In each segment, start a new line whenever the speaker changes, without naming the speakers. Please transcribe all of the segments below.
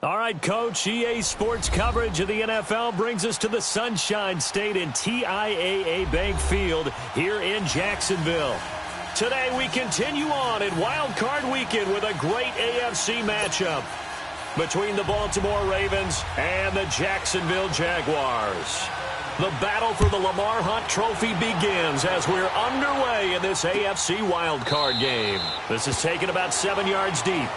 All right, Coach, EA Sports coverage of the NFL brings us to the Sunshine State in TIAA Bank Field here in Jacksonville. Today we continue on in Wild Card Weekend with a great AFC matchup between the Baltimore Ravens and the Jacksonville Jaguars. The battle for the Lamar Hunt Trophy begins as we're underway in this AFC Wild Card game. This is taken about 7 yards deep.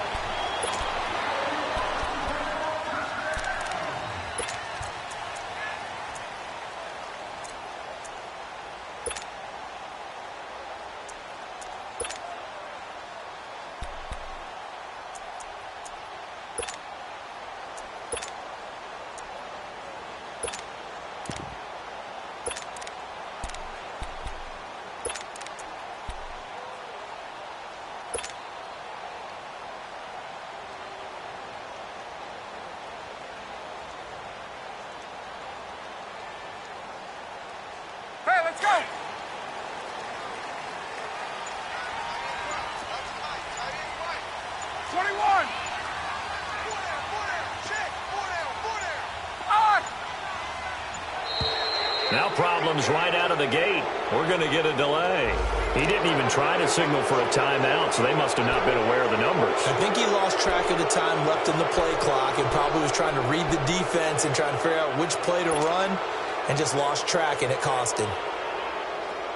Let's go! 21!
Now problems right out of the gate. We're going to get a delay. He didn't even try to signal for a timeout, so they must have not been aware of the numbers.
I think he lost track of the time left in the play clock and probably was trying to read the defense and trying to figure out which play to run and just lost track, and it cost him.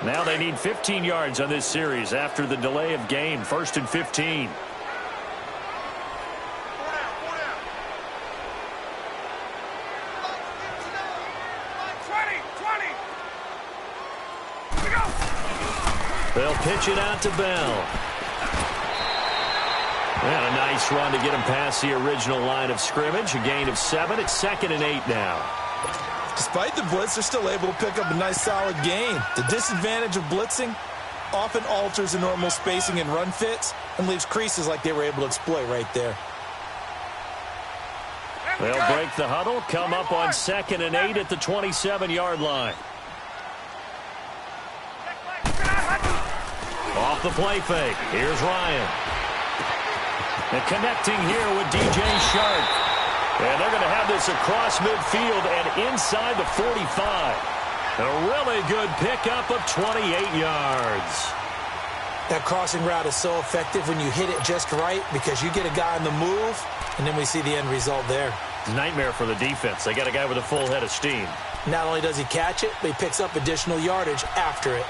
Now they need 15 yards on this series after the delay of game. 1st and 15. They'll pitch it out to Bell. And a nice run to get him past the original line of scrimmage. A gain of 7. It's 2nd and 8 now.
Despite the blitz, they're still able to pick up a nice, solid gain. The disadvantage of blitzing often alters the normal spacing and run fits and leaves creases like they were able to exploit right there.
They'll break the huddle, come up on 2nd and 8 at the 27-yard line. Off the play fake. Here's Ryan. And connecting here with DJ Shark. And they're going to have this across midfield and inside the 45. A really good pickup of 28 yards.
That crossing route is so effective when you hit it just right because you get a guy on the move, and then we see the end result there.
Nightmare for the defense. They got a guy with a full head of steam.
Not only does he catch it, but he picks up additional yardage after it.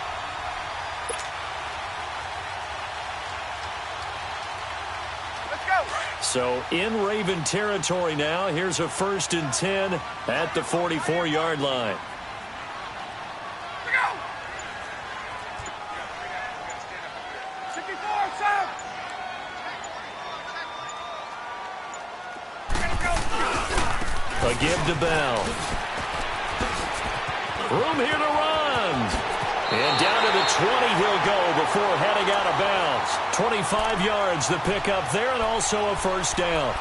So in Raven territory now. Here's a 1st and 10 at the 44-yard line. A give to Bell. Room here to run. And down to the 20 he'll go before heading out of bounds. 25 yards the pickup there and also a 1st down.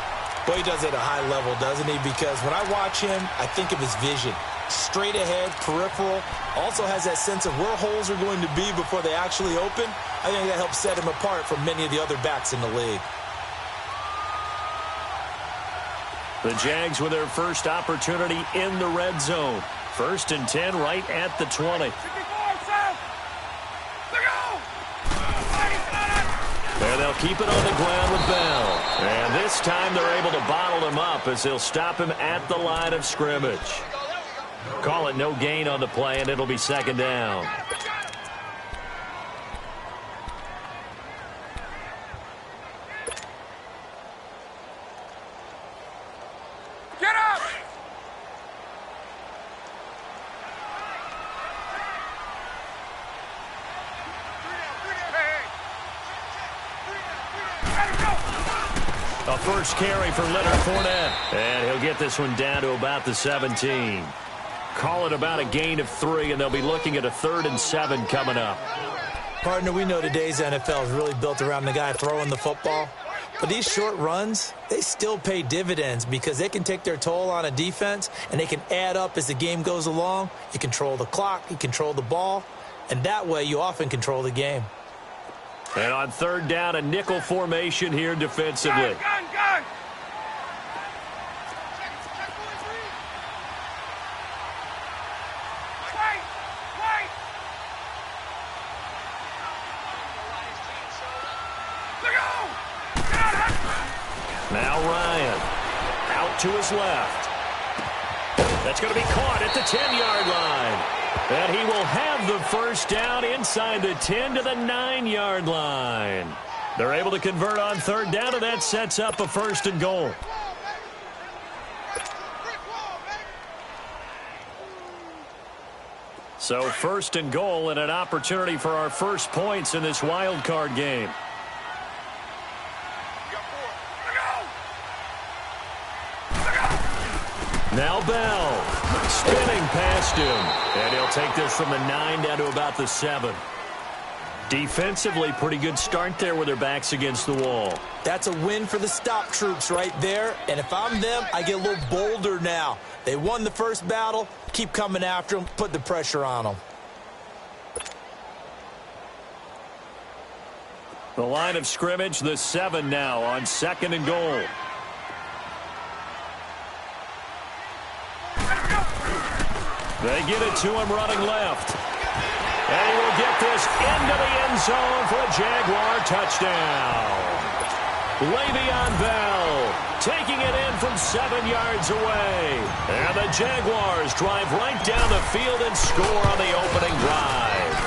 Boy, he does it at a high level, doesn't he? Because when I watch him, I think of his vision. Straight ahead, peripheral. Also has that sense of where holes are going to be before they actually open. I think that helps set him apart from many of the other backs in the league.
The Jags with their first opportunity in the red zone. 1st and 10 right at the 20. And they'll keep it on the ground with Bell. And this time they're able to bottle him up as they'll stop him at the line of scrimmage. Call it no gain on the play, and it'll be 2nd down.
Get up!
A first carry for Leonard Fournette. And he'll get this one down to about the 17. Call it about a gain of 3, and they'll be looking at a 3rd and 7 coming up.
Partner, we know today's NFL is really built around the guy throwing the football. But these short runs, they still pay dividends because they can take their toll on a defense, and they can add up as the game goes along. You control the clock, you control the ball, and that way you often control the game.
And on 3rd down, a nickel formation here defensively.
Gun!
Now Ryan. Out to his left. That's going to be caught at the 10-yard line. And he will have the first down inside the 10 to the 9-yard line. They're able to convert on third down, and that sets up a 1st and goal. So 1st and goal and an opportunity for our first points in this wild card game. Now Bell, spinning past him, and he'll take this from the 9 down to about the 7. Defensively, pretty good start there with their backs against the wall.
That's a win for the stop troops right there, and if I'm them, I get a little bolder now. They won the first battle, keep coming after them, put the pressure on them.
The line of scrimmage, the 7 now on 2nd and goal. They get it to him running left. And he will get this into the end zone for a Jaguar touchdown. Le'Veon Bell taking it in from 7 yards away. And the Jaguars drive right down the field and score on the opening drive.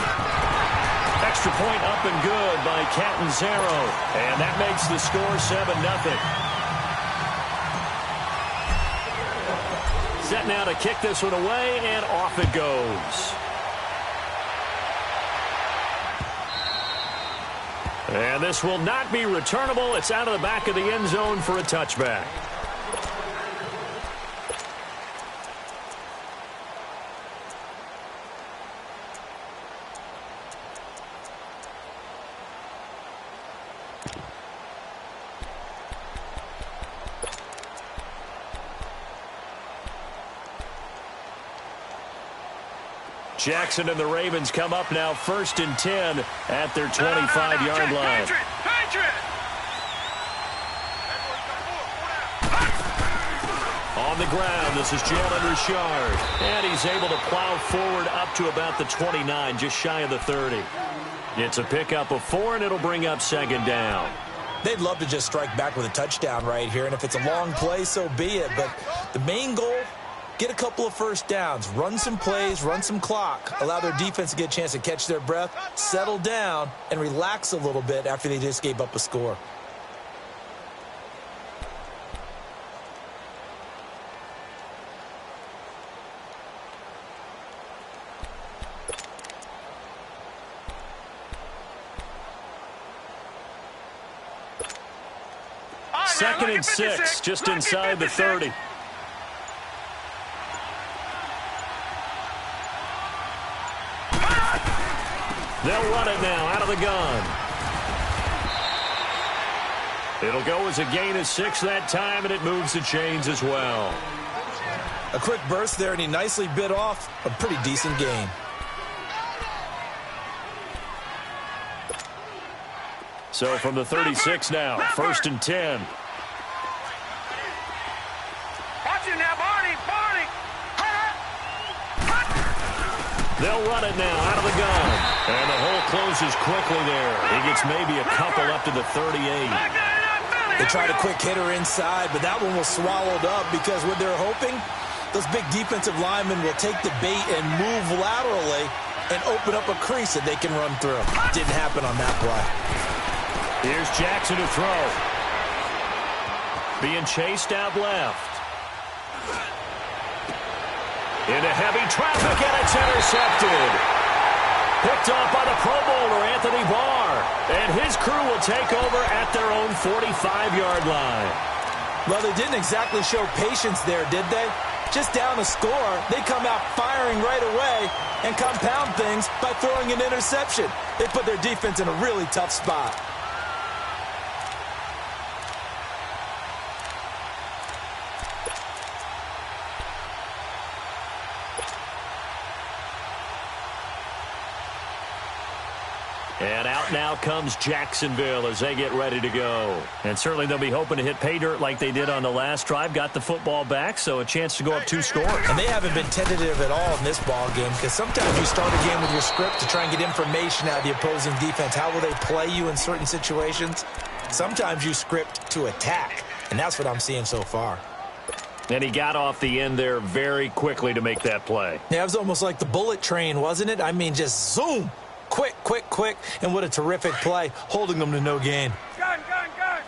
Extra point up and good by Catanzaro. And that makes the score 7-0. Set now to kick this one away, and off it goes. And this will not be returnable. It's out of the back of the end zone for a touchback. Jackson and the Ravens come up now 1st and 10 at their 25-yard line. On the ground, this is Jalen Richard. And he's able to plow forward up to about the 29, just shy of the 30. It's a pickup of 4, and it'll bring up 2nd down.
They'd love to just strike back with a touchdown right here, and if it's a long play, so be it. But the main goal, get a couple of first downs, run some plays, run some clock, allow their defense to get a chance to catch their breath, settle down, and relax a little bit after they just gave up a score.
Second and 6, just inside the 30. They'll run it now out of the gun. It'll go as a gain of 6 that time, and it moves the chains as well.
A quick burst there, and he nicely bit off a pretty decent gain.
So from the 36 now, 1st and 10.
Watch it now, Barney.
They'll run it now out of the gun. And the hole closes quickly there. He gets maybe a couple up to the 38.
They tried a quick hitter inside, but that one was swallowed up because what they're hoping, those big defensive linemen will take the bait and move laterally and open up a crease that they can run through. Didn't happen on that play.
Here's Jackson to throw. Being chased out left. Into heavy traffic, and it's intercepted. Picked off by the Pro Bowler, Anthony Barr. And his crew will take over at their own 45-yard line.
Well, they didn't exactly show patience there, did they? Just down a score, they come out firing right away and compound things by throwing an interception. They put their defense in a really tough spot.
And out now comes Jacksonville as they get ready to go. And certainly they'll be hoping to hit pay dirt like they did on the last drive. Got the football back, so a chance to go up 2 scores.
And they haven't been tentative at all in this ball game because sometimes you start a game with your script to try and get information out of the opposing defense. How will they play you in certain situations? Sometimes you script to attack. and that's what I'm seeing so far.
And he got off the end there very quickly to make that play.
Yeah, it was almost like the bullet train, wasn't it? I mean, just zoom. Quick, quick, quick. And what a terrific play, holding them to no gain.
Gun, gun, gun.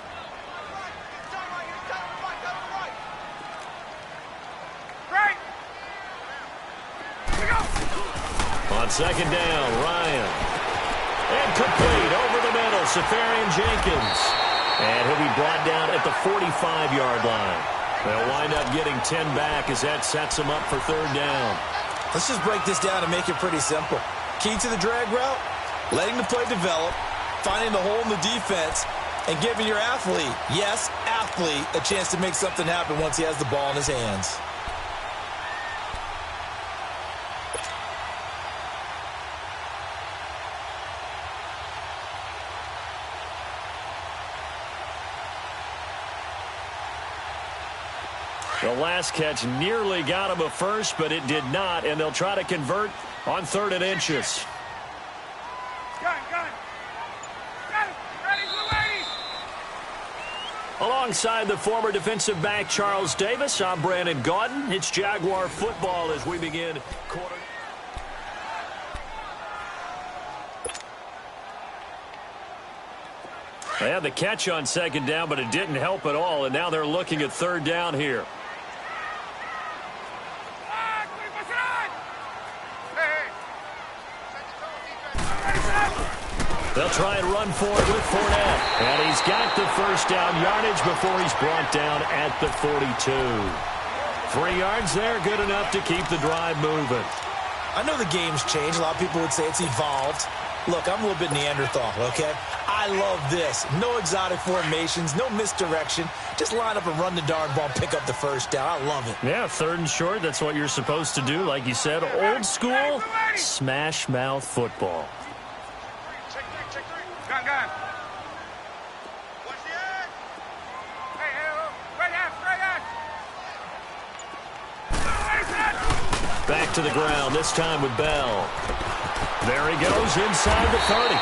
Right. Here we go.
On second down, Ryan. And complete over the middle, Safarian Jenkins. And he'll be brought down at the 45-yard line. They'll wind up getting 10 back as that sets them up for third down.
Let's just break this down and make it pretty simple. Key to the drag route, letting the play develop, finding the hole in the defense, and giving your athlete, yes, athlete, a chance to make something happen once he has the ball in his hands.
The last catch nearly got him a first, but it did not, and they'll try to convert on 3rd and inches.
Gun, gun. Gun. Ready, blue 80.
Alongside the former defensive back Charles Davis, I'm Brandon Gaudin. It's Jaguar football as we begin quarter. They had the catch on second down, but it didn't help at all, and now they're looking at third down here. They'll try and run for it with Fournette. And he's got the first down yardage before he's brought down at the 42. 3 yards there, good enough to keep the drive moving.
I know the game's changed. A lot of people would say it's evolved. Look, I'm a little bit Neanderthal, okay? I love this. No exotic formations, no misdirection. Just line up and run the darn ball, pick up the first down. I love it.
Yeah, 3rd and short, that's what you're supposed to do. Like you said, old school, smash mouth football.
Gun, gun. Watch the edge. Hey, right out.
Back to the ground, this time with Bell. There he goes inside the 30.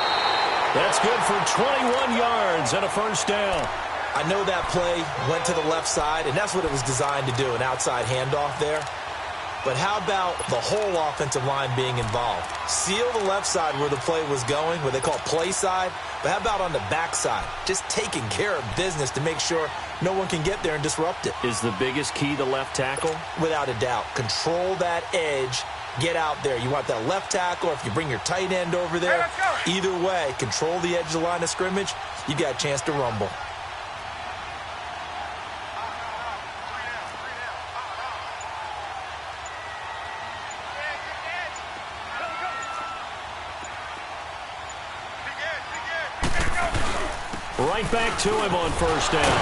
That's good for 21 yards and a first down.
I know that play went to the left side, and that's what it was designed to do, an outside handoff there. But how about the whole offensive line being involved? Seal the left side where the play was going, what they call play side. But how about on the back side? Just taking care of business to make sure no one can get there and disrupt it.
Is the biggest key the left tackle?
Without a doubt. Control that edge. Get out there. You want that left tackle, or if you bring your tight end over there, either way, control the edge of the line of scrimmage, you got a chance to rumble.
Right back to him on first down.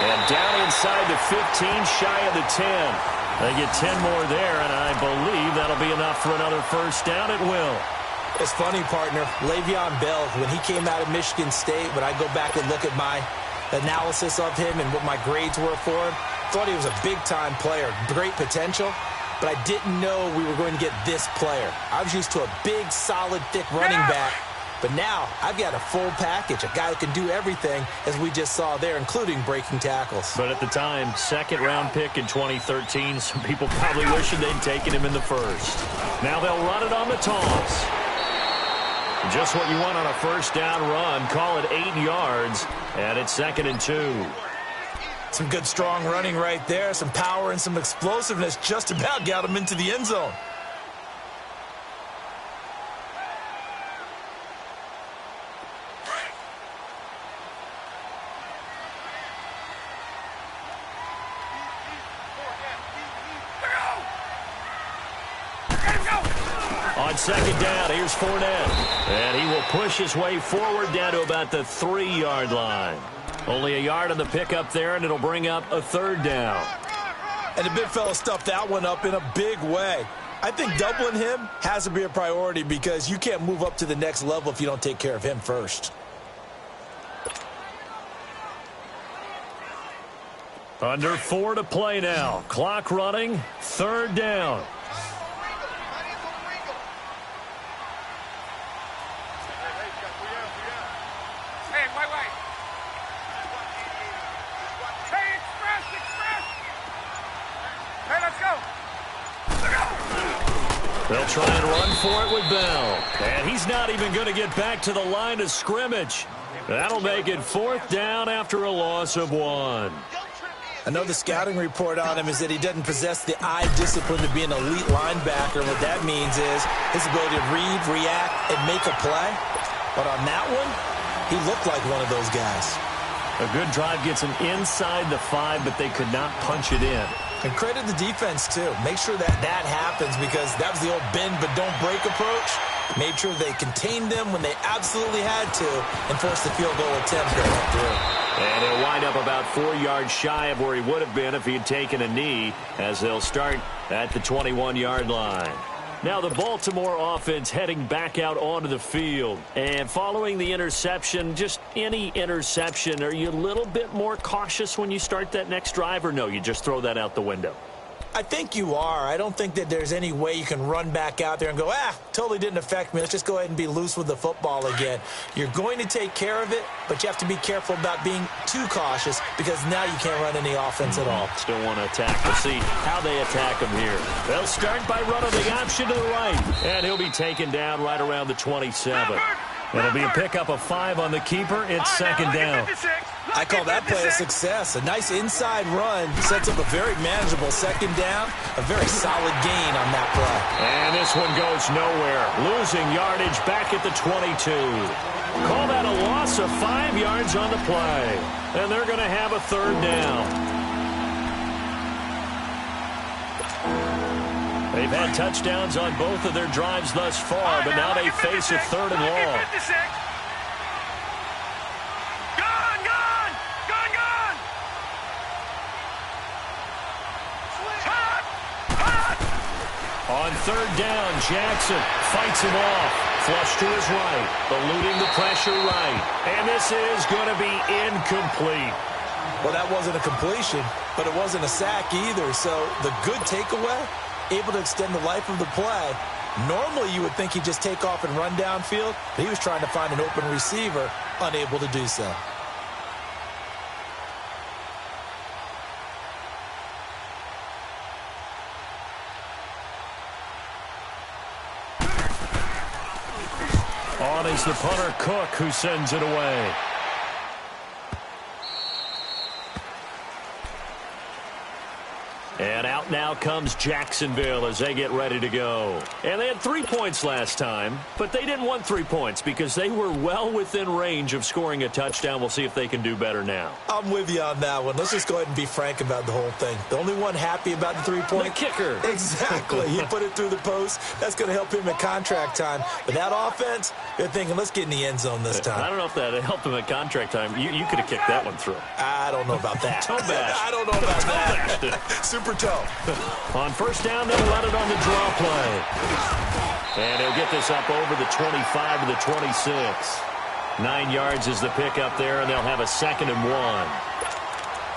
And down inside the 15, shy of the 10. They get 10 more there, and I believe that'll be enough for another first down. It will.
It's funny, partner. Le'Veon Bell, when he came out of Michigan State, when I go back and look at my analysis of him and what my grades were for him, thought he was a big-time player, great potential, but I didn't know we were going to get this player. I was used to a big, solid, thick running back. But now I've got a full package, a guy who can do everything, as we just saw there, including breaking tackles.
But at the time, 2nd-round pick in 2013, some people probably wishing they'd taken him in the first. Now they'll run it on the toss. Just what you want on a first down run. Call it 8 yards, and it's 2nd and 2.
Some good, strong running right there, some power and some explosiveness just about got him into the end zone.
On second down, here's Fournette. And he will push his way forward down to about the 3-yard line. Only a yard on the pickup there, and it'll bring up a 3rd down.
And the big fella stuffed that one up in a big way. I think doubling him has to be a priority because you can't move up to the next level if you don't take care of him first.
Under 4 to play now. Clock running, 3rd down. They'll try and run for it with Bell. And he's not even going to get back to the line of scrimmage. That'll make it 4th down after a loss of 1.
I know the scouting report on him is that he doesn't possess the eye discipline to be an elite linebacker. What that means is his ability to read, react, and make a play. But on that one, he looked like one of those guys.
A good drive gets him inside the 5, but they could not punch it in.
And credit the defense, too. Make sure that that happens because that was the old bend but don't break approach. Made sure they contained them when they absolutely had to and forced the field goal attempt going through.
And he'll wind up about 4 yards shy of where he would have been if he had taken a knee as they'll start at the 21-yard line. Now the Baltimore offense heading back out onto the field. And following the interception, just any interception, are you a little bit more cautious when you start that next drive, or no, you just throw that out the window?
I think you are. I don't think that there's any way you can run back out there and go, totally didn't affect me. Let's just go ahead and be loose with the football again. You're going to take care of it, but you have to be careful about being too cautious because now you can't run any offense at all.
Still want to attack. We'll see how they attack him here. They'll start by running the option to the right, and he'll be taken down right around the 27. It'll be a pickup of 5 on the keeper. It's 2nd down.
I call that play a success. A nice inside run sets up a very manageable 2nd down. A very solid gain on that play.
And this one goes nowhere. Losing yardage back at the 22. Call that a loss of 5 yards on the play. And they're going to have a 3rd down. They've had touchdowns on both of their drives thus far, but now they face a 3rd and long. On 3rd down, Jackson fights him off. Flush to his right, eluding the pressure right. And this is going to be incomplete.
Well, that wasn't a completion, but it wasn't a sack either. So the good takeaway, able to extend the life of the play. Normally, you would think he'd just take off and run downfield, but he was trying to find an open receiver, unable to do so.
On is the punter, Cook, who sends it away. And out now comes Jacksonville as they get ready to go. And they had 3 points last time, but they didn't want 3 points because they were well within range of scoring a touchdown. We'll see if they can do better now.
I'm with you on that one. Let's just go ahead and be frank about the whole thing. The only one happy about the 3-point.
The kicker.
Exactly. He put it through the post. That's going to help him at contract time. But that offense, they're thinking, let's get in the end zone this time.
I don't know if that helped him at contract time. You could have kicked that one through.
I don't know about that.
Toe bash.
I don't know about that. Super toe.
On 1st down, they'll run it on the draw play. And he'll get this up over the 25 to the 26. 9 yards is the pickup there, and they'll have a 2nd and 1.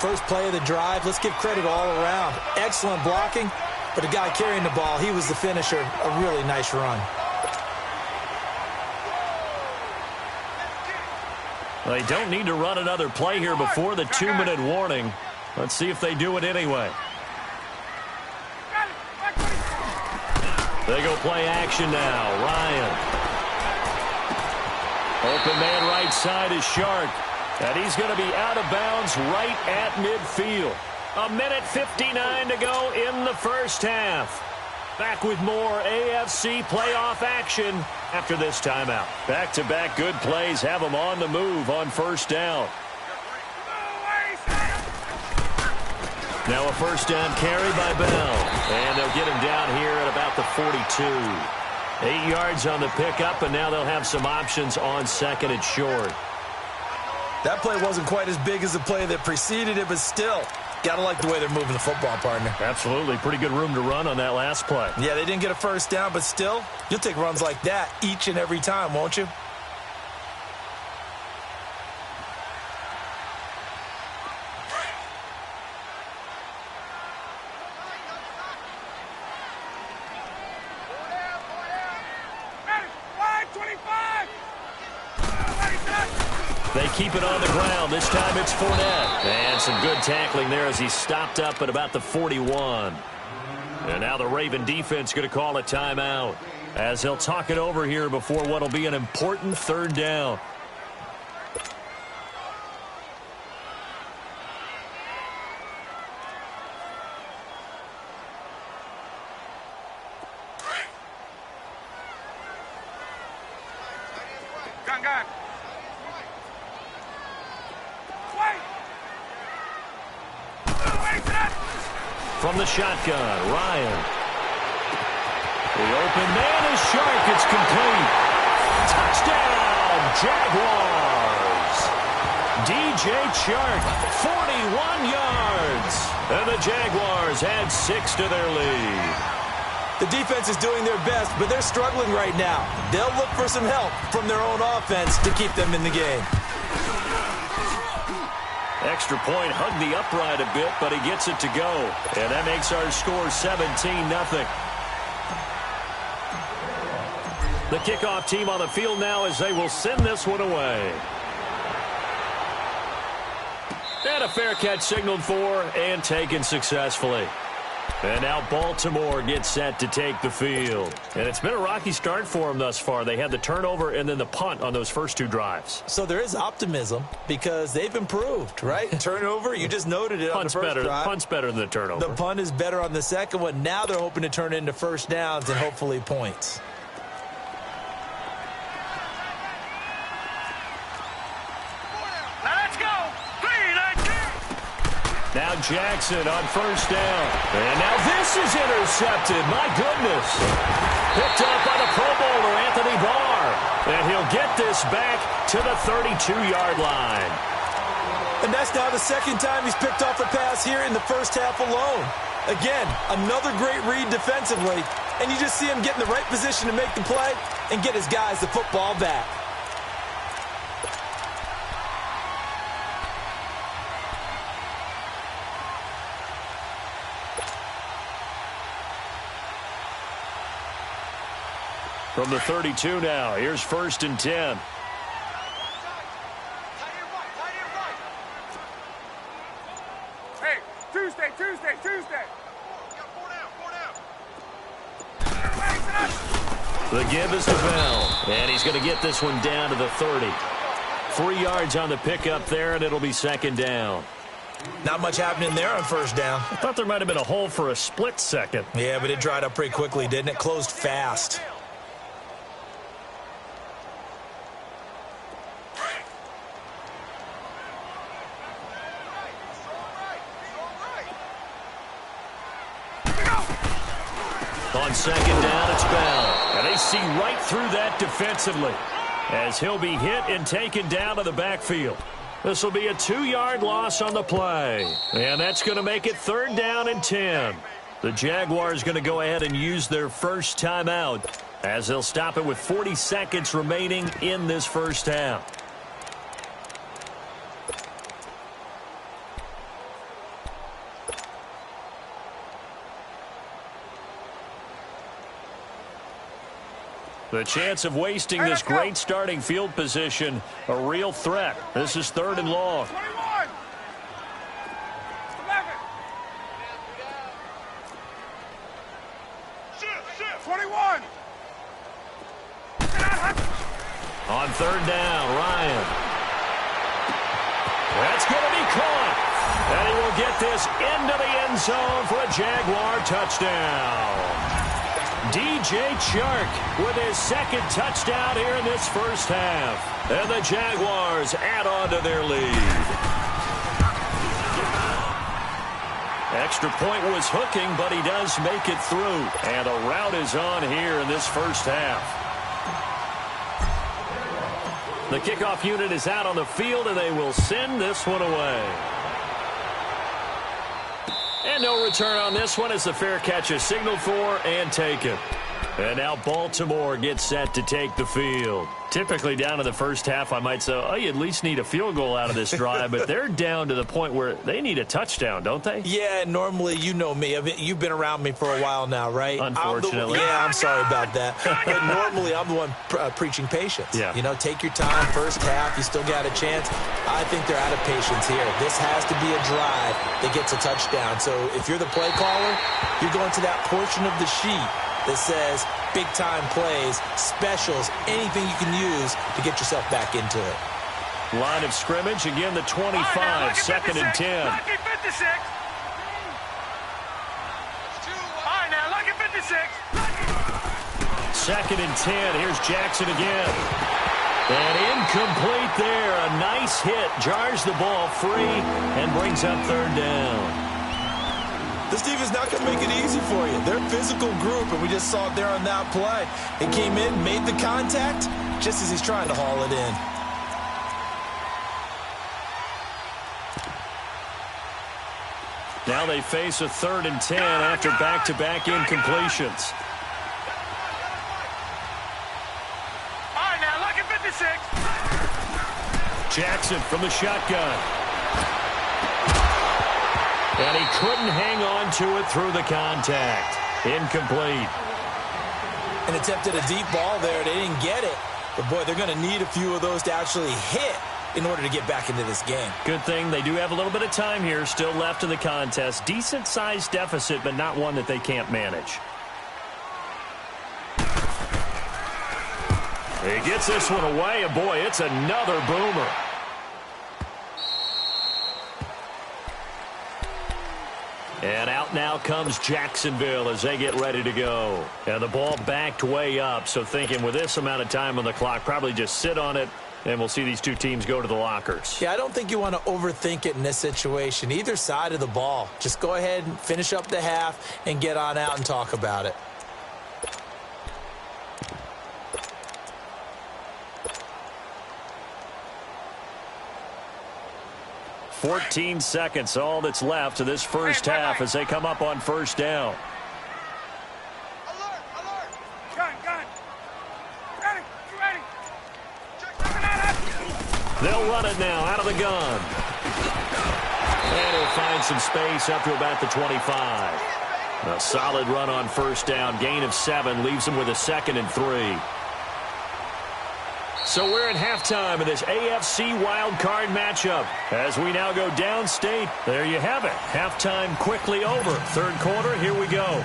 First play of the drive, let's give credit all around. Excellent blocking, but the guy carrying the ball, he was the finisher. A really nice run.
They don't need to run another play here before the 2-minute warning. Let's see if they do it anyway. They go play action now. Ryan. Open man right side is Shark. And he's going to be out of bounds right at midfield. 1:59 to go in the first half. Back with more AFC playoff action after this timeout. Back-to-back good plays have them on the move on 1st down. Now a 1st down carry by Bell. And they'll get him down here at about the 42. 8 yards on the pickup, and now they'll have some options on 2nd and short.
That play wasn't quite as big as the play that preceded it, but still, got to like the way they're moving the football, partner.
Absolutely. Pretty good room to run on that last play.
Yeah, they didn't get a 1st down, but still, you'll take runs like that each and every time, won't you?
They keep it on the ground. This time it's Fournette. And some good tackling there as he stopped up at about the 41. And now the Raven defense going to call a timeout as they'll talk it over here before what will be an important third down.
Gun.
From the shotgun, Ryan. The open man is Shark. It's complete. Touchdown, Jaguars. DJ Chark, 41 yards. And the Jaguars add 6 to their lead.
The defense is doing their best, but they're struggling right now. They'll look for some help from their own offense to keep them in the game.
Extra point, hugged the upright a bit, but he gets it to go. And that makes our score 17-0. The kickoff team on the field now as they will send this one away. And a fair catch signaled for and taken successfully. And now Baltimore gets set to take the field. And it's been a rocky start for them thus far. They had the turnover and then the punt on those first 2 drives.
So there is optimism because they've improved, right? Turnover, you just noted it on the first drive.
Punt's better than the turnover.
The punt is better on the second one. Now they're hoping to turn it into first downs and hopefully points.
Now Jackson on first down. And now this is intercepted. My goodness. Picked up by the Pro Bowler, Anthony Barr. And he'll get this back to the 32-yard line.
And that's now the second time he's picked off a pass here in the first half alone. Again, another great read defensively. And you just see him get in the right position to make the play and get his guys the football back.
From the 32 now, here's 1st and 10.
Hey, Tuesday.
The give is to Bell, and he's going to get this one down to the 30. 3 yards on the pickup there, and it'll be 2nd down.
Not much happening there on first down.
I thought there might have been a hole for a split second.
Yeah, but it dried up pretty quickly, didn't it? Closed fast. On 2nd down, it's Bell. And they see right through that defensively as he'll be hit and taken down to the backfield. This will be a 2-yard loss on the play. And that's going to make it 3rd down and 10. The Jaguars going to go ahead and use their first timeout as they'll stop it with 40 seconds remaining in this first half. The chance of wasting this great starting field position, a real threat. This is 3rd and long.
21. 11. 21.
On 3rd down, Ryan. That's going to be caught. And he will get this into the end zone for a Jaguar touchdown. DJ Chark with his 2nd touchdown here in this first half. And the Jaguars add on to their lead. Extra point was hooking, but he does make it through. And a rout is on here in this first half. The kickoff unit is out on the field, and they will send this one away. And no return on this one as the fair catch is signaled for and taken. And now Baltimore gets set to take the field. Typically down in the first half, I might say, oh, you at least need a field goal out of this drive, but they're down to the point where they need a touchdown, don't they?
Yeah, normally, you know me. I mean, you've been around me for a while now, right?
Unfortunately.
I'm sorry about that. But normally, I'm the one preaching patience.
Yeah.
You know, take your time, first half, you still got a chance. I think they're out of patience here. This has to be a drive that gets a touchdown. So if you're the play caller, you're going to that portion of the sheet that says big-time plays, specials, anything you can use to get yourself back into it.
Line of scrimmage, again the 25, second and 10.
Lucky 56. All right, now, lucky 56.
Second and 10, here's Jackson again. And incomplete there, a nice hit, jars the ball free and brings up third down.
This defense is not going to make it easy for you. They're a physical group, and we just saw it there on that play. It came in, made the contact, just as he's trying to haul it in.
Now they face a third and 10 after back-to-back incompletions.
All right, now, lucky 56.
Jackson from the shotgun. And he couldn't hang on to it through the contact. Incomplete.
An attempt at a deep ball there. They didn't get it. But, boy, they're going to need a few of those to actually hit in order to get back into this game.
Good thing they do have a little bit of time here still left in the contest. Decent-sized deficit, but not one that they can't manage. He gets this one away, and, boy, it's another boomer. And out now comes Jacksonville as they get ready to go. And the ball backed way up, so thinking with this amount of time on the clock, probably just sit on it, and we'll see these two teams go to the lockers.
Yeah, I don't think you want to overthink it in this situation. Either side of the ball. Just go ahead and finish up the half and get on out and talk about it.
$14 seconds, all that's left of this first half as they come up on first down.
Alert, alert. Gun. Ready, you ready?
They'll run it now out of the gun. And he'll find some space up to about the 25. A solid run on first down. Gain of 7 leaves him with a 2nd and 3. So we're at halftime of this AFC wildcard matchup as we now go downstate. There you have it. Halftime quickly over. Third quarter, here we go.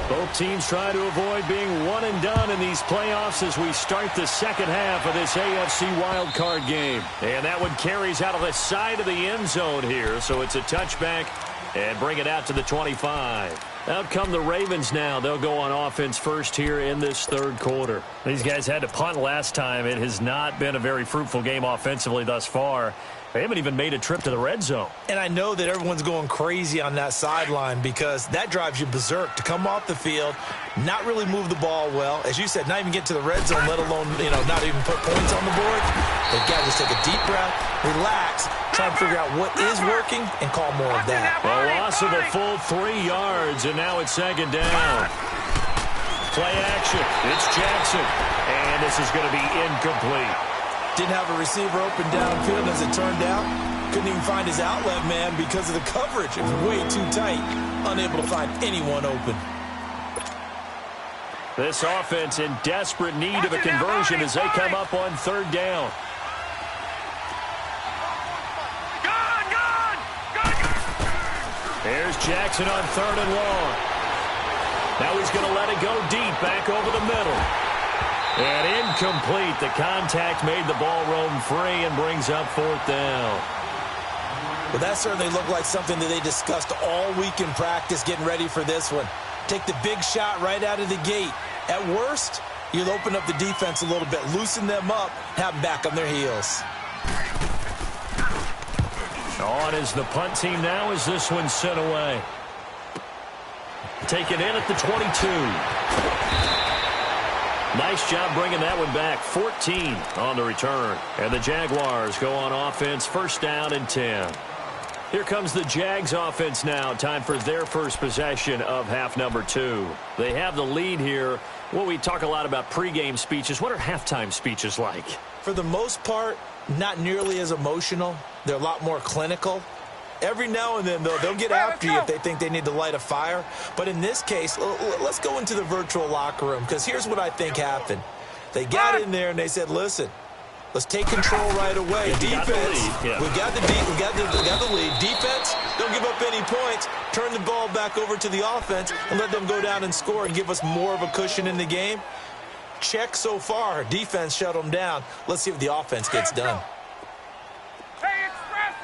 Both teams try to avoid being one and done in these playoffs as we start the second half of this AFC wildcard game. And that one carries out of the side of the end zone here, so it's a touchback and bring it out to the 25. Out come the Ravens now. They'll go on offense first here in this third quarter. These guys had to punt last time. It has not been a very fruitful game offensively thus far. They haven't even made a trip to the red zone.
And I know that everyone's going crazy on that sideline because that drives you berserk to come off the field, not really move the ball well. As you said, not even get to the red zone, let alone, not even put points on the board. They've got to just take a deep breath, relax, try and figure out what is working and call more of that.
A loss of a full 3 yards, and now it's second down. Play action. It's Jackson. And this is going to be incomplete.
Didn't have a receiver open downfield, as it turned out. Couldn't even find his outlet man because of the coverage. It was way too tight. Unable to find anyone open.
This offense in desperate need of a conversion as they come up on third down. Here's Jackson on third and long. Now he's going to let it go deep back over the middle. And incomplete. The contact made the ball roam free and brings up fourth down.
Well, that certainly looked like something that they discussed all week in practice getting ready for this one. Take the big shot right out of the gate. At worst, you'll open up the defense a little bit, loosen them up, have them back on their heels.
On is the punt team now as this one's sent away. Taken in at the 22. Nice job bringing that one back. 14 on the return. And the Jaguars go on offense, first down and 10. Here comes the Jags offense now. Time for their first possession of half number 2. They have the lead here. Well, we talk a lot about pregame speeches. What are halftime speeches like?
For the most part, not nearly as emotional. They're a lot more clinical. Every now and then, though, they'll get after you if they think they need to light a fire. But in this case, let's go into the virtual locker room, because here's what I think happened. They got in there and they said, listen, let's take control right away. Defense, we got the lead. Defense, don't give up any points. Turn the ball back over to the offense and let them go down and score and give us more of a cushion in the game. Check so far. Defense shut them down. Let's see if the offense gets done.
Hey, express!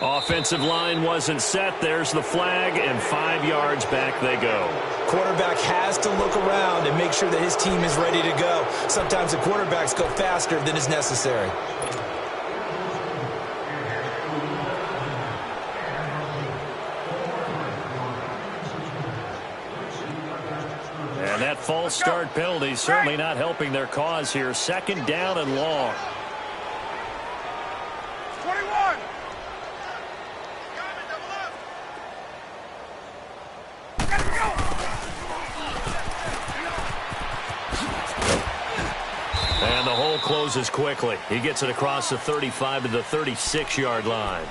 Offensive line wasn't set. There's the flag, and 5 yards back they go.
Quarterback has to look around and make sure that his team is ready to go. Sometimes the quarterbacks go faster than is necessary.
And that false start penalty certainly not helping their cause here. 2nd down and long.
21!
And the hole closes quickly. He gets it across the 35 to the 36-yard line.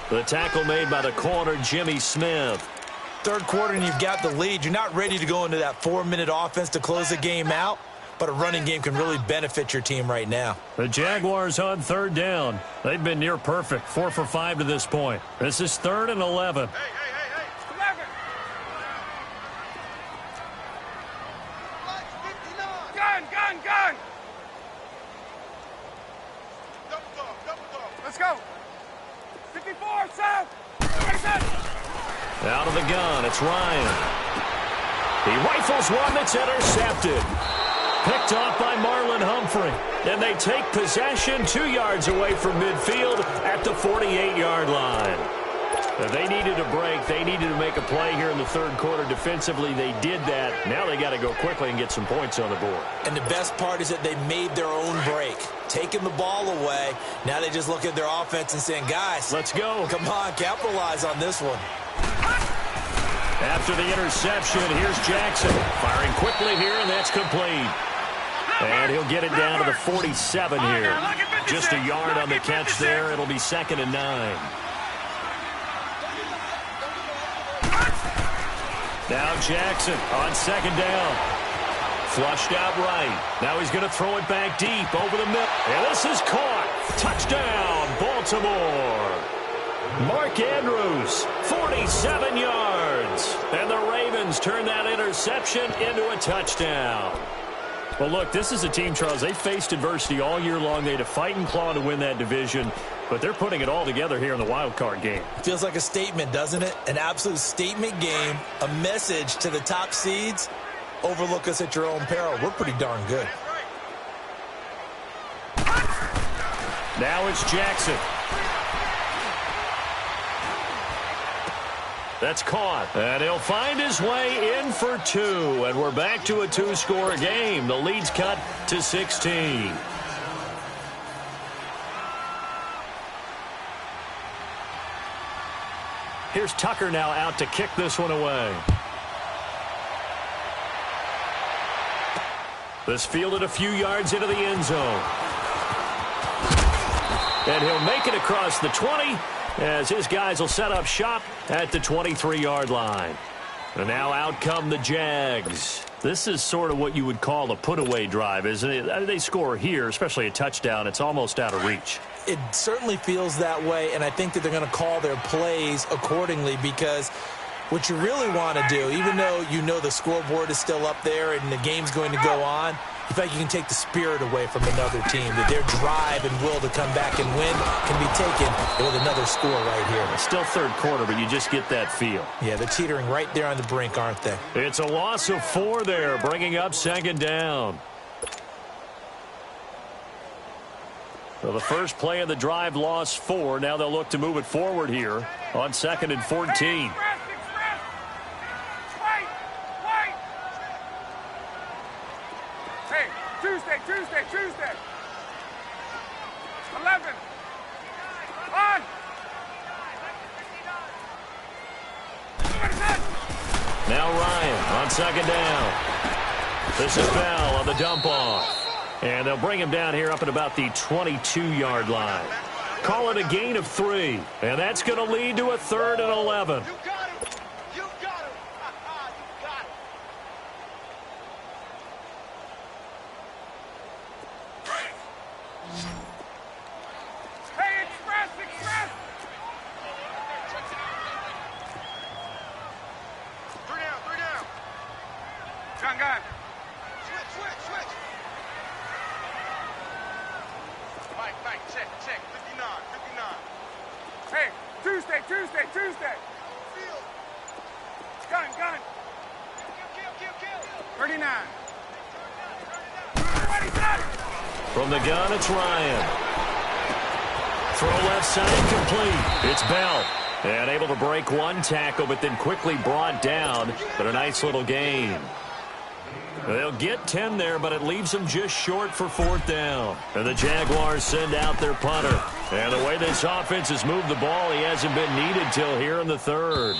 The tackle made by the corner, Jimmy Smith.
Third quarter and you've got the lead. You're not ready to go into that 4-minute offense to close the game out, but a running game can really benefit your team right now.
The Jaguars on 3rd down. They've been near perfect, 4 for 5 to this point. This is 3rd and 11.
Hey! 11! Gun! Let's go! 54, south!
Out of the gun, it's Ryan. He rifles one that's intercepted. Picked off by Marlon Humphrey. And they take possession 2 yards away from midfield at the 48-yard line. They needed a break. They needed to make a play here in the 3rd quarter. Defensively, they did that. Now they got to go quickly and get some points on the board.
And the best part is that they made their own break. Taking the ball away. Now they just look at their offense and saying, guys,
let's go.
Come on, capitalize on this one.
After the interception, here's Jackson. Firing quickly here, and that's complete. And he'll get it down to the 47 here. Just a yard on the catch there. It'll be 2nd and 9. Now Jackson on 2nd down. Flushed out right. Now he's going to throw it back deep over the middle. And this is caught. Touchdown, Baltimore. Mark Andrews, 47 yards. And the Ravens turn that interception into a touchdown. Well, look, this is a team, Charles, they faced adversity all year long. They had to fight and claw to win that division, but they're putting it all together here in the wild card game.
Feels like a statement, doesn't it? An absolute statement game, a message to the top seeds. Overlook us at your own peril. We're pretty darn good.
Now it's Jackson. That's caught. And he'll find his way in for 2. And we're back to a 2-score game. The lead's cut to 16. Here's Tucker now out to kick this one away. This fielded a few yards into the end zone. And he'll make it across the 20 as his guys will set up shop at the 23-yard line. And now out come the Jags. This is sort of what you would call a put-away drive, isn't it? They score here, especially a touchdown. It's almost out of reach.
It certainly feels that way, and I think that they're going to call their plays accordingly, because what you really want to do, even though you know the scoreboard is still up there and the game's going to go on, you feel like you can take the spirit away from another team, that their drive and will to come back and win can be taken with another score right here.
It's still 3rd quarter, but you just get that feel.
Yeah, they're teetering right there on the brink, aren't they?
It's a loss of 4 there, bringing up 2nd down. So the first play of the drive lost 4. Now they'll look to move it forward here on 2nd and 14.
Tuesday. 11. On.
Now Ryan on second down. This is Bell on the dump off. And they'll bring him down here up at about the 22-yard line. Call it a gain of 3. And that's going to lead to a 3rd and 11.
You got him. You got him. You got him. Hey, express. Three down. Gun. Switch. Mike, check. 59. Hey, Tuesday. Field. Gun. Kill. 39. Ready, set.
From the gun, it's Ryan. Throw left side complete. It's Bell. And able to break one tackle, but then quickly brought down. But a nice little gain. They'll get 10 there, but it leaves them just short for 4th down. And the Jaguars send out their punter. And the way this offense has moved the ball, he hasn't been needed till here in the 3rd.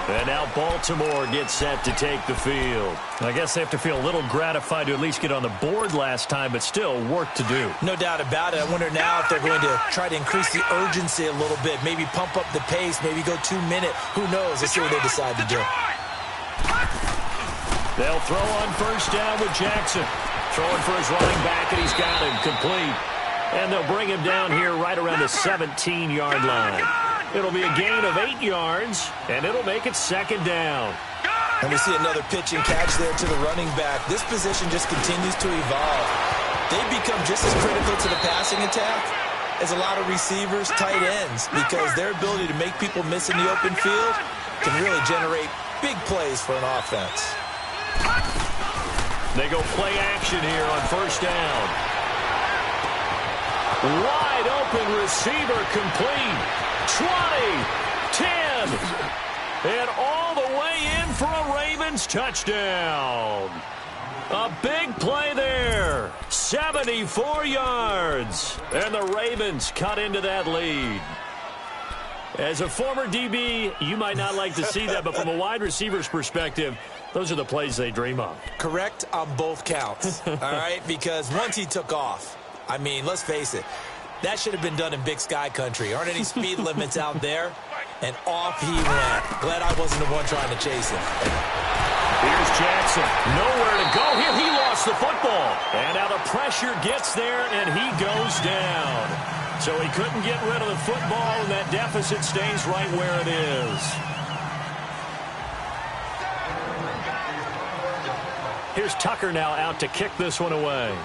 And now Baltimore gets set to take the field. I guess they have to feel a little gratified to at least get on the board last time, but still work to do.
No doubt about it. I wonder now if they're going to try to increase the urgency a little bit, maybe pump up the pace, maybe go 2-minute. Who knows? Let's see what they decide to do.
They'll throw on 1st down with Jackson. Throwing for his running back, and he's got him complete. And they'll bring him down here right around the 17-yard line. It'll be a gain of 8 yards, and it'll make it 2nd down.
And we see another pitch and catch there to the running back. This position just continues to evolve. They become just as critical to the passing attack as a lot of receivers, tight ends, because their ability to make people miss in the open field can really generate big plays for an offense.
They go play action here on 1st down. Wide open receiver complete. 20, 10, and all the way in for a Ravens touchdown. A big play there. 74 yards. And the Ravens cut into that lead. As a former DB, you might not like to see that, but from a wide receiver's perspective, those are the plays they dream of.
Correct on both counts, all right? Because once he took off, I mean, let's face it, that should have been done in Big Sky country. Aren't any speed limits out there? And off he went. Glad I wasn't the one trying to chase him.
Here's Jackson. Nowhere to go here. He lost the football. And now the pressure gets there, and he goes down. So he couldn't get rid of the football, and that deficit stays right where it is. Here's Tucker now out to kick this one away.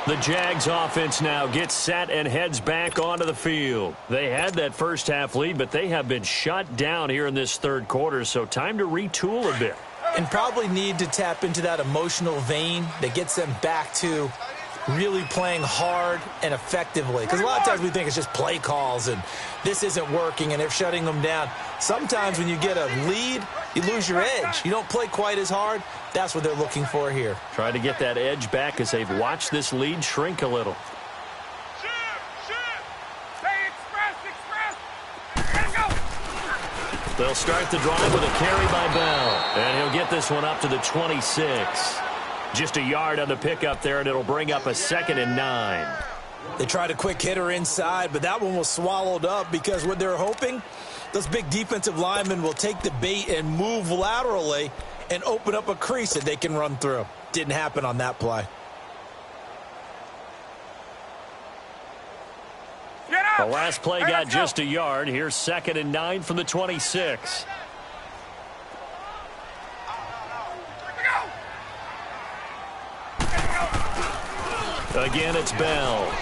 The Jags offense now gets set and heads back onto the field. They had that first half lead, but they have been shut down here in this 3rd quarter, so time to retool a bit.
And probably need to tap into that emotional vein that gets them back to really playing hard and effectively. Because a lot of times we think it's just play calls and this isn't working and they're shutting them down. Sometimes when you get a lead, you lose your edge. You don't play quite as hard. That's what they're looking for here.
Try to get that edge back as they've watched this lead shrink a little. They'll start the drive with a carry by Bell. And he'll get this one up to the 26. Just a yard on the pickup there, and it'll bring up a 2nd and 9.
They tried a quick hitter inside, but that one was swallowed up because what they're hoping, those big defensive linemen will take the bait and move laterally and open up a crease that they can run through. Didn't happen on that play.
The last play got just a yard. Here's 2nd and 9 from the 26. Again, it's Bell.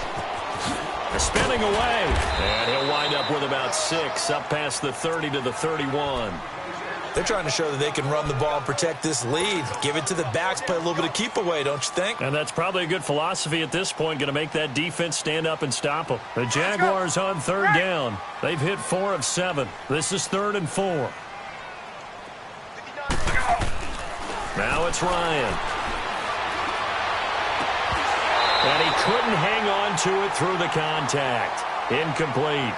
Spinning away. And he'll wind up with about 6 up past the 30 to the 31.
They're trying to show that they can run the ball and protect this lead. Give it to the backs, play a little bit of keep away, don't you think?
And that's probably a good philosophy at this point, going to make that defense stand up and stop them. The Jaguars on third down. They've hit 4 of 7. This is 3rd and 4. Now it's Ryan. And he couldn't hang on to it through the contact. Incomplete.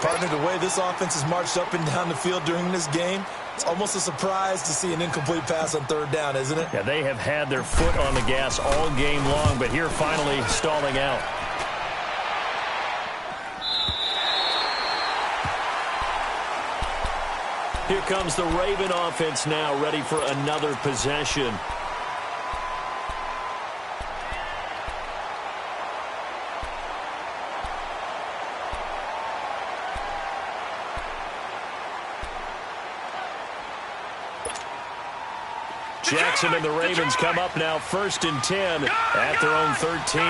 Partner, the way this offense has marched up and down the field during this game, it's almost a surprise to see an incomplete pass on 3rd down, isn't it?
Yeah, they have had their foot on the gas all game long, but here finally stalling out. Here comes the Raven offense now, ready for another possession. Jackson and the Ravens come up now 1st and 10 at their own 13.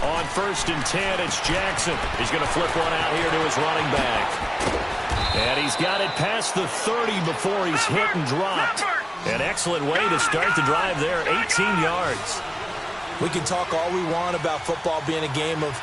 On 1st and 10, it's Jackson. He's going to flip one out here to his running back. And he's got it past the 30 before he's hit and dropped. An excellent way to start the drive there, 18 yards.
We can talk all we want about football being a game of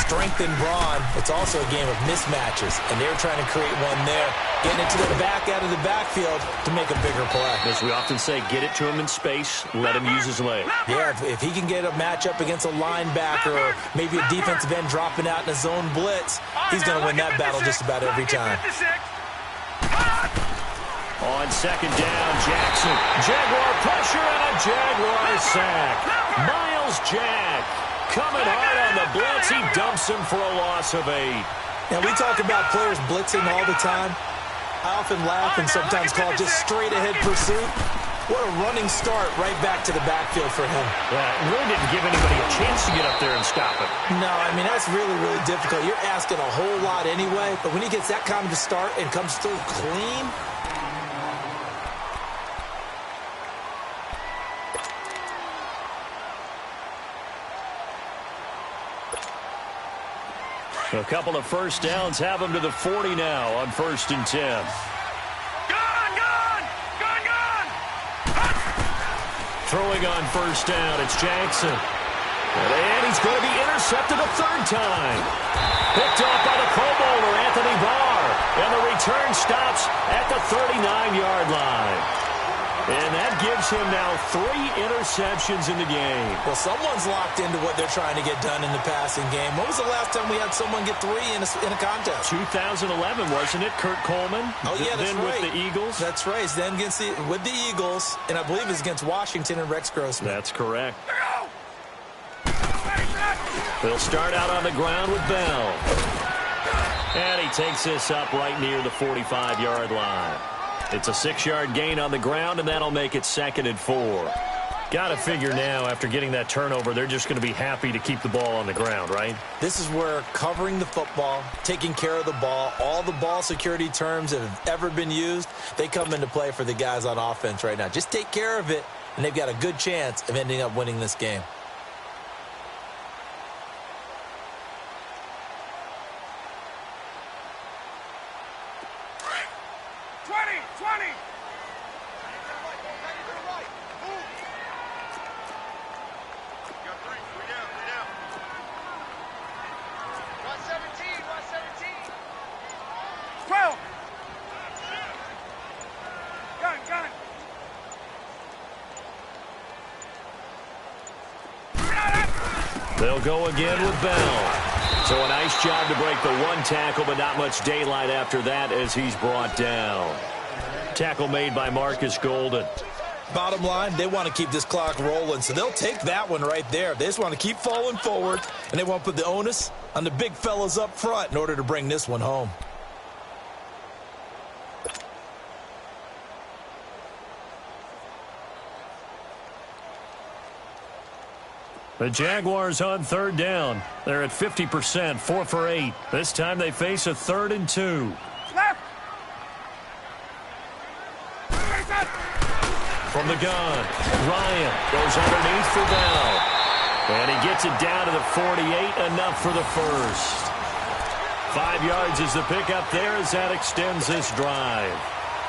strength and brawn. It's also a game of mismatches, and they're trying to create one there, getting it to the back out of the backfield to make a bigger play.
As we often say, get it to him in space, let him use his leg.
Yeah, if he can get a matchup against a linebacker or maybe a defensive end dropping out in a zone blitz, he's going to win that battle just about every time.
On 2nd down, Jackson. Jaguar pressure and a Jaguar sack. Miles Jack coming hard on the blitz. He dumps him for a loss of 8.
And we talk about players blitzing all the time. I often laugh and sometimes call it just straight-ahead pursuit. What a running start right back to the backfield for him.
Yeah, it really didn't give anybody a chance to get up there and stop him.
No, I mean, that's really, really difficult. You're asking a whole lot anyway, but when he gets that kind of a start and comes through clean,
a couple of 1st downs have him to the 40 now on 1st and 10. Throwing on 1st down, it's Jackson. And he's going to be intercepted a 3rd time. Picked off by the Pro Bowler, Anthony Barr. And the return stops at the 39-yard line. And that gives him now 3 interceptions in the game.
Well, someone's locked into what they're trying to get done in the passing game. When was the last time we had someone get 3 in a contest?
2011, wasn't it? Kurt Coleman.
Oh, yeah, that's
then
right.
With the Eagles.
That's right. Then with the Eagles, and I believe it's against Washington and Rex Grossman.
That's correct. They'll start out on the ground with Bell. And he takes this up right near the 45-yard line. It's a 6-yard gain on the ground, and that'll make it 2nd and 4. Got to figure now, after getting that turnover, they're just going to be happy to keep the ball on the ground, right?
This is where covering the football, taking care of the ball, all the ball security terms that have ever been used, they come into play for the guys on offense right now. Just take care of it, and they've got a good chance of ending up winning this game.
They'll go again with Bell. So a nice job to break the 1 tackle, but not much daylight after that as he's brought down. Tackle made by Marcus Golden.
Bottom line, they want to keep this clock rolling, so they'll take that one right there. They just want to keep falling forward, and they want to put the onus on the big fellas up front in order to bring this one home.
The Jaguars on 3rd down. They're at 50%, 4 for 8. This time they face a 3rd and 2.
Left.
From the gun, Ryan goes underneath for Bell. And he gets it down to the 48, enough for the first. 5 yards is the pickup there as that extends this drive.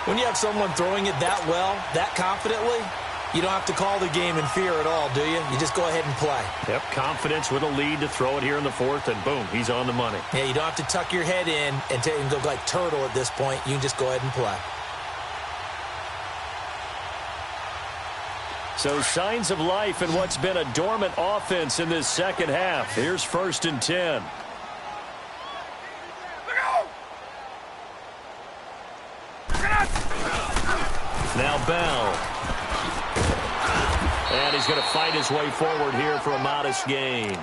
When you have someone throwing it that well, that confidently, you don't have to call the game in fear at all, do you? You just go ahead and play.
Yep, confidence with a lead to throw it here in the fourth, and boom, he's on the money.
Yeah, you don't have to tuck your head in and go like turtle at this point. You can just go ahead and play.
So signs of life in what's been a dormant offense in this second half. Here's 1st and 10. Now Bell. And he's going to fight his way forward here for a modest gain.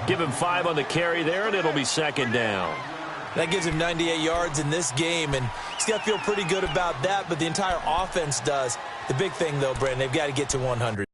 Give him 5 on the carry there, and it'll be 2nd down.
That gives him 98 yards in this game, and he's got to feel pretty good about that, but the entire offense does. The big thing, though, Brandon, they've got to get to 100.